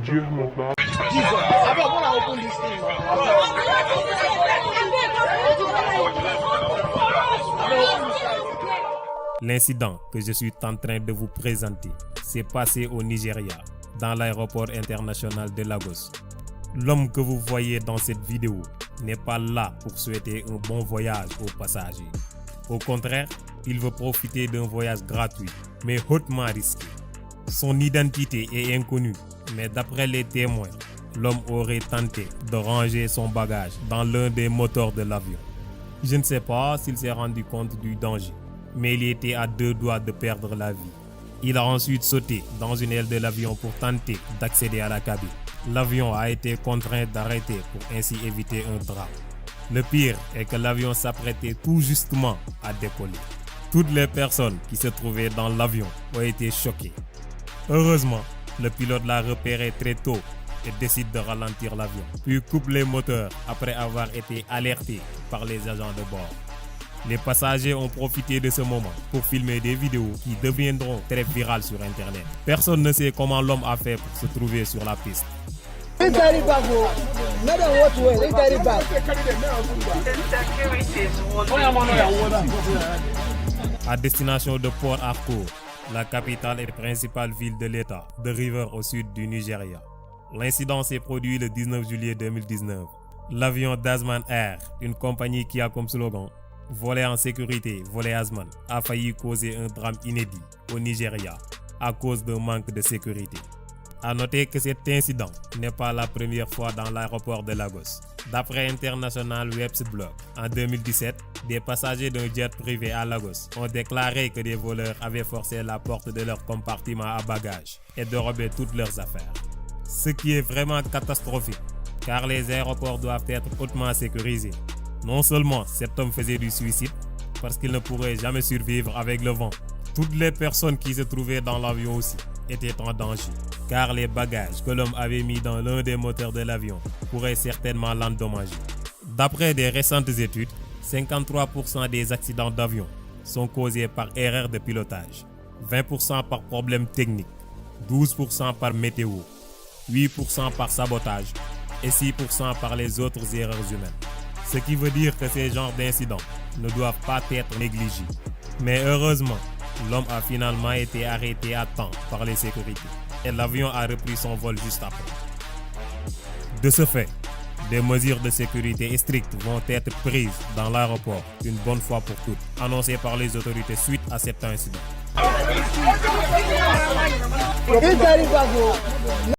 jeex na daal. L'incident que je suis en train de vous présenter s'est passé au Nigeria, dans l'aéroport international de Lagos. L'homme que vous voyez dans cette vidéo n'est pas là pour souhaiter un bon voyage aux passagers. Au contraire, il veut profiter d'un voyage gratuit, mais hautement risqué. Son identité est inconnue, mais d'après les témoins, l'homme aurait tenté de ranger son bagage dans l'un des moteurs de l'avion. Je ne sais pas s'il s'est rendu compte du danger, mais il était à 2 doigts de perdre la vie. Il a ensuite sauté dans une aile de l'avion pour tenter d'accéder à la cabine. L'avion a été contraint d'arrêter pour ainsi éviter un drame. Le pire est que l'avion s'apprêtait tout justement à décoller. Toutes les personnes qui se trouvaient dans l'avion ont été choquées. Heureusement, le pilote l'a repéré très tôt et décide de ralentir l'avion, puis coupe les moteurs après avoir été alerté par les agents de bord. Les passagers ont profité de ce moment pour filmer des vidéos qui deviendront très virales sur Internet. Personne ne sait comment l'homme a fait pour se trouver sur la piste. À destination de Port Harcourt, la capitale et principale ville de l'État de River au sud du Nigeria. L'incident s'est produit le 19 juillet 2019. L'avion d'Azman Air, une compagnie qui a comme slogan « Voler en sécurité, voler Azman », a failli causer un drame inédit au Nigeria à cause d'un manque de sécurité. À noter que cet incident n'est pas la première fois dans l'aéroport de Lagos. D'après International Websblog, en 2017, des passagers d'un jet privé à Lagos ont déclaré que des voleurs avaient forcé la porte de leur compartiment à bagages et dérobé toutes leurs affaires. Ce qui est vraiment catastrophique, car les aéroports doivent être hautement sécurisés. Non seulement cet homme faisait du suicide, parce qu'il ne pourrait jamais survivre avec le vent, toutes les personnes qui se trouvaient dans l'avion aussi étaient en danger, car les bagages que l'homme avait mis dans l'un des moteurs de l'avion pourraient certainement l'endommager. D'après des récentes études, 53% des accidents d'avion sont causés par erreur de pilotage, 20% par problème technique, 12% par météo, 8% par sabotage et 6% par les autres erreurs humaines. Ce qui veut dire que ces genres d'incidents ne doivent pas être négligés. Mais heureusement, l'homme a finalement été arrêté à temps par les sécurités et l'avion a repris son vol juste après. De ce fait, des mesures de sécurité strictes vont être prises dans l'aéroport une bonne fois pour toutes, annoncées par les autorités suite à cet incident.